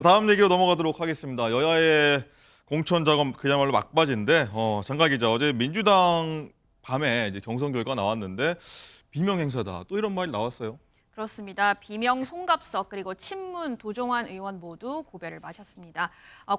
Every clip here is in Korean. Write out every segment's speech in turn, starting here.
다음 얘기로 넘어가도록 하겠습니다. 여야의 공천 작업 그야말로 막바지인데 장가 기자 어제 민주당 밤에 이제 경선 결과 나왔는데 비명 행사다 또 이런 말이 나왔어요. 그렇습니다. 비명 송갑석 그리고 친문 도종환 의원 모두 고배를 마셨습니다.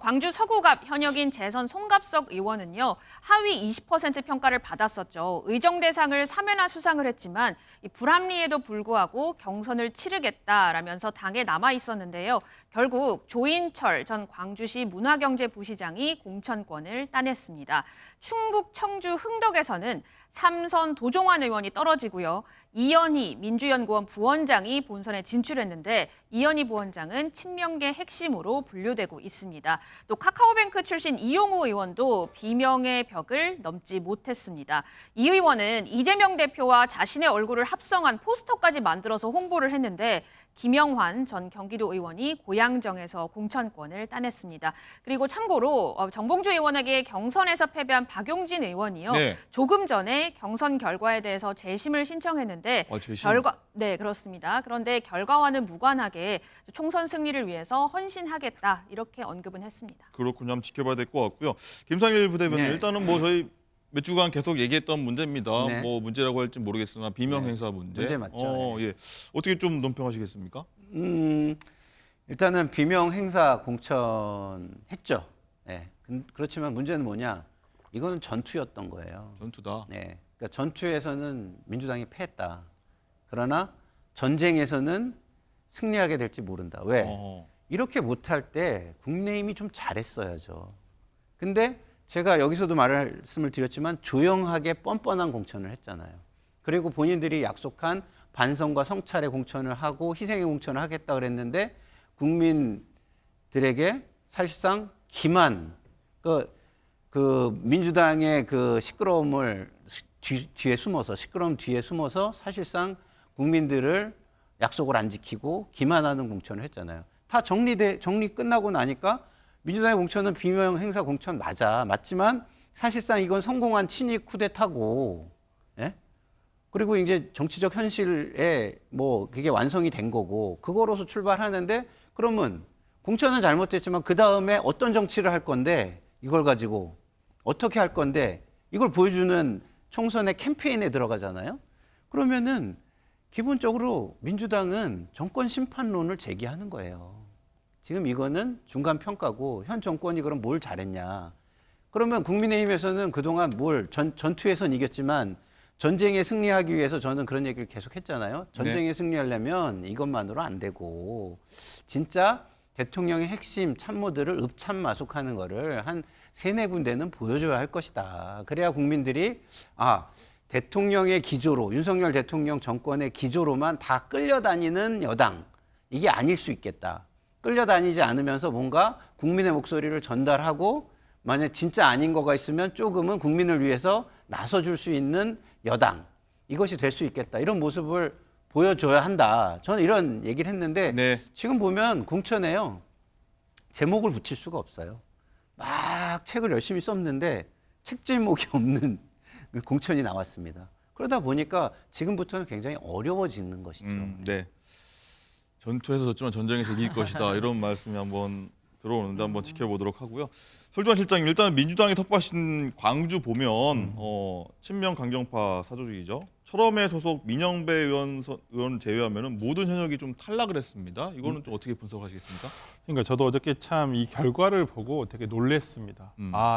광주 서구갑 현역인 재선 송갑석 의원은요. 하위 20% 평가를 받았었죠. 의정 대상을 3회나 수상을 했지만 이 불합리에도 불구하고 경선을 치르겠다라면서 당에 남아 있었는데요. 결국 조인철 전 광주시 문화경제부시장이 공천권을 따냈습니다. 충북 청주 흥덕에서는 3선 도종환 의원이 떨어지고요. 이현희 민주연구원 부원장이 본선에 진출했는데 이현희 부원장은 친명계 핵심으로 분류되고 있습니다. 또 카카오뱅크 출신 이용우 의원도 비명의 벽을 넘지 못했습니다. 이 의원은 이재명 대표와 자신의 얼굴을 합성한 포스터까지 만들어서 홍보를 했는데 김영환 전 경기도 의원이 고양정에서 공천권을 따냈습니다. 그리고 참고로 정봉주 의원에게 경선에서 패배한 박용진 의원이요. 네. 조금 전에 경선 결과에 대해서 재심을 신청했는데 재심? 네, 그렇습니다. 그런데 결과와는 무관하게 총선 승리를 위해서 헌신하겠다 이렇게 언급은 했습니다. 그렇군요. 한번 지켜봐야 될 것 같고요. 김상일 부대변인 네. 일단은 뭐 저희 몇 주간 계속 얘기했던 문제입니다. 네. 뭐 문제라고 할지 모르겠으나 비명 네. 행사 문제. 문제 맞죠. 예. 어떻게 좀 논평하시겠습니까? 일단은 비명 행사 공천했죠. 네. 그렇지만 문제는 뭐냐? 이거는 전투였던 거예요. 전투다. 네. 그러니까 전투에서는 민주당이 패했다. 그러나 전쟁에서는 승리하게 될지 모른다. 왜? 이렇게 못할 때 국민의힘이 좀 잘했어야죠. 근데 제가 여기서도 말씀을 드렸지만 조용하게 뻔뻔한 공천을 했잖아요. 그리고 본인들이 약속한 반성과 성찰의 공천을 하고 희생의 공천을 하겠다 그랬는데 국민들에게 사실상 기만, 그 민주당의 그 시끄러움을 뒤에 숨어서 시끄러움 뒤에 숨어서 사실상 국민들을 약속을 안 지키고 기만하는 공천을 했잖아요. 다 정리 끝나고 나니까 민주당의 공천은 비명 행사 공천 맞지만 사실상 이건 성공한 친이 쿠데타고, 예? 그리고 이제 정치적 현실에 뭐 그게 완성이 된 거고 그거로서 출발하는데 그러면 공천은 잘못됐지만 그 다음에 어떤 정치를 할 건데 이걸 가지고 어떻게 할 건데 이걸 보여주는 총선의 캠페인에 들어가잖아요. 그러면은 기본적으로 민주당은 정권 심판론을 제기하는 거예요. 지금 이거는 중간 평가고 현 정권이 그럼 뭘 잘했냐. 그러면 국민의힘에서는 그동안 전투에선 이겼지만 전쟁에 승리하기 위해서 저는 그런 얘기를 계속 했잖아요. 전쟁에 네. 승리하려면 이것만으로 안 되고 진짜 대통령의 핵심 참모들을 읍참마속하는 거를 한 3-4군데는 보여줘야 할 것이다. 그래야 국민들이 대통령의 기조로 윤석열 대통령 정권의 기조로만 다 끌려다니는 여당 이게 아닐 수 있겠다. 끌려다니지 않으면서 뭔가 국민의 목소리를 전달하고 만약 진짜 아닌 거가 있으면 조금은 국민을 위해서 나서줄 수 있는 여당 이것이 될 수 있겠다. 이런 모습을 보여줘야 한다. 저는 이런 얘기를 했는데 네. 지금 보면 공천에요. 제목을 붙일 수가 없어요. 막 책을 열심히 썼는데 책 제목이 없는 공천이 나왔습니다. 그러다 보니까 지금부터는 굉장히 어려워지는 것이죠. 네. 전투에서 졌지만 전쟁에서 이길 것이다 이런 말씀이 한번 들어오는데 한번 지켜보도록 하고요. 설주환 실장님 일단 민주당이 텃밭인 광주 보면 친명 강경파 사조직이죠. 철험회 소속 민영배 의원 제외하면 모든 현역이 좀 탈락을 했습니다. 이거는 좀 어떻게 분석하시겠습니까? 그러니까 저도 어저께 참 이 결과를 보고 되게 놀랐습니다.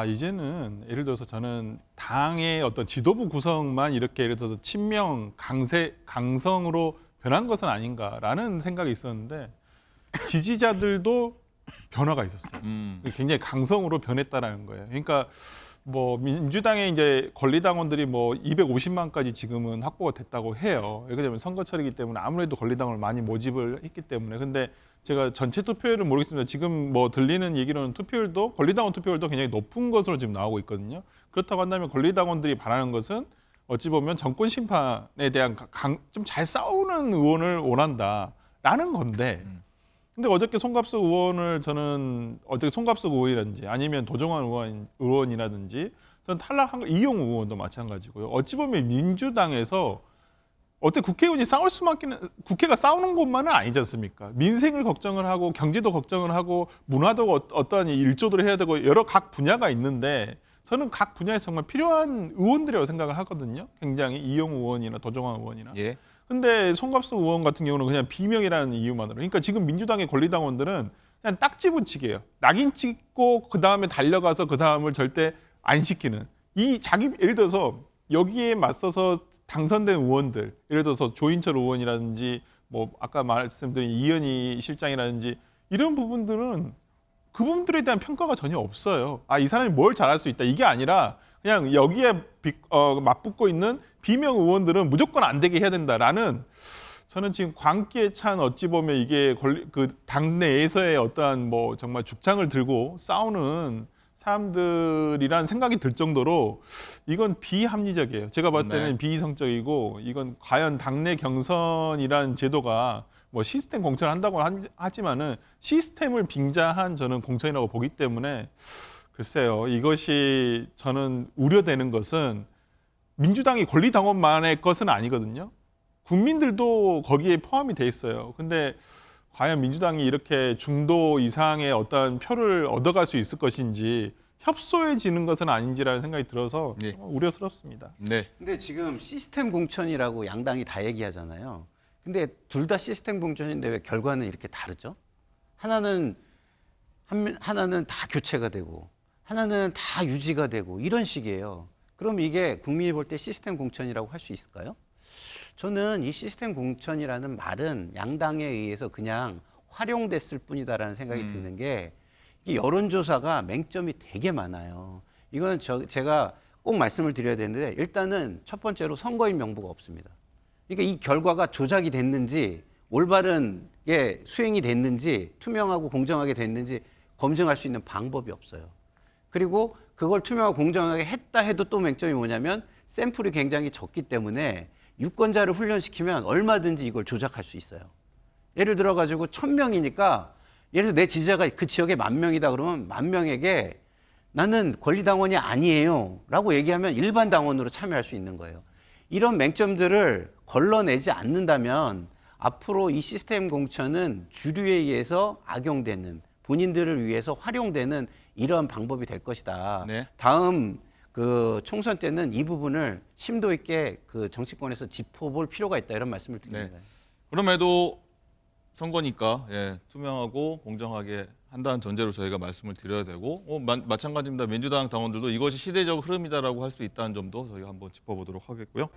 이제는 예를 들어서 저는 당의 어떤 지도부 구성만 이렇게 예를 들어서 친명 강성으로 변한 것은 아닌가라는 생각이 있었는데 지지자들도 변화가 있었어요. 굉장히 강성으로 변했다라는 거예요. 그러니까 뭐 민주당의 이제 권리당원들이 뭐 250만까지 지금은 확보가 됐다고 해요. 왜냐하면 선거철이기 때문에 아무래도 권리당원을 많이 모집을 했기 때문에. 근데 제가 전체 투표율은 모르겠습니다. 지금 뭐 들리는 얘기로는 권리당원 투표율도 굉장히 높은 것으로 지금 나오고 있거든요. 그렇다고 한다면 권리당원들이 바라는 것은 어찌 보면 정권 심판에 대한 좀 잘 싸우는 의원을 원한다라는 건데 근데 어저께 송갑석 의원을 저는 어저께 송갑석 의원이라든지 아니면 도종환 의원이라든지 저는 탈락한 거 이용우 의원도 마찬가지고요. 어찌 보면 민주당에서 어때 국회의원이 싸울 수밖에 국회가 싸우는 것만은 아니지 않습니까? 민생을 걱정을 하고 경제도 걱정을 하고 문화도 어떠한 일조를 해야 되고 여러 각 분야가 있는데 저는 각 분야에서 정말 필요한 의원들이라고 생각을 하거든요. 굉장히 이용우 의원이나 도정환 의원이나. 예. 근데 송갑석 의원 같은 경우는 그냥 비명이라는 이유만으로. 그러니까 지금 민주당의 권리당원들은 그냥 딱지 붙이게요. 낙인 찍고 그 다음에 달려가서 그 사람을 절대 안 시키는. 이 자기 예를 들어서 여기에 맞서서 당선된 의원들, 예를 들어서 조인철 의원이라든지 뭐 아까 말씀드린 이현희 실장이라든지 이런 부분들은 그분들에 대한 평가가 전혀 없어요. 아, 이 사람이 뭘 잘할 수 있다. 이게 아니라 그냥 여기에 맞붙고 있는 비명 의원들은 무조건 안 되게 해야 된다라는 저는 지금 광기에 찬 어찌 보면 이게 그 당내에서의 어떠한 뭐 정말 죽창을 들고 싸우는 사람들이란 생각이 들 정도로 이건 비합리적이에요. 제가 봤을 때는 네. 비이성적이고 이건 과연 당내 경선이라는 제도가 뭐 시스템 공천을 한다고 하지만은 시스템을 빙자한 저는 공천이라고 보기 때문에 글쎄요. 이것이 저는 우려되는 것은 민주당이 권리당원만의 것은 아니거든요. 국민들도 거기에 포함이 돼 있어요. 근데 과연 민주당이 이렇게 중도 이상의 어떤 표를 얻어갈 수 있을 것인지 협소해지는 것은 아닌지라는 생각이 들어서 네. 우려스럽습니다. 네. 근데 지금 시스템 공천이라고 양당이 다 얘기하잖아요. 근데 둘 다 시스템 공천인데 왜 결과는 이렇게 다르죠? 하나는 다 교체가 되고 하나는 다 유지가 되고 이런 식이에요. 그럼 이게 국민이 볼 때 시스템 공천이라고 할 수 있을까요? 저는 이 시스템 공천이라는 말은 양당에 의해서 그냥 활용됐을 뿐이다라는 생각이 드는 게 이 여론조사가 맹점이 되게 많아요. 이거는 제가 꼭 말씀을 드려야 되는데 일단은 첫 번째로 선거인 명부가 없습니다. 그러니까 이 결과가 조작이 됐는지 올바른 게 수행이 됐는지 투명하고 공정하게 됐는지 검증할 수 있는 방법이 없어요. 그리고 그걸 투명하고 공정하게 했다 해도 또 맹점이 뭐냐면 샘플이 굉장히 적기 때문에 유권자를 훈련시키면 얼마든지 이걸 조작할 수 있어요. 예를 들어 가지고 1000명이니까 예를 들어 내 지지자가 그 지역에 10,000명이다 그러면 10,000명에게 나는 권리당원이 아니에요 라고 얘기하면 일반 당원으로 참여할 수 있는 거예요. 이런 맹점들을 걸러내지 않는다면 앞으로 이 시스템 공천은 주류에 의해서 악용되는 본인들을 위해서 활용되는 이런 방법이 될 것이다. 네. 다음 그 총선 때는 이 부분을 심도 있게 그 정치권에서 짚어볼 필요가 있다 이런 말씀을 드립니다. 그럼에도 선거니까 투명하고 공정하게 한다는 전제로 저희가 말씀을 드려야 되고 마찬가지입니다. 민주당 당원들도 이것이 시대적 흐름이다라고 할 수 있다는 점도 저희가 한번 짚어보도록 하겠고요.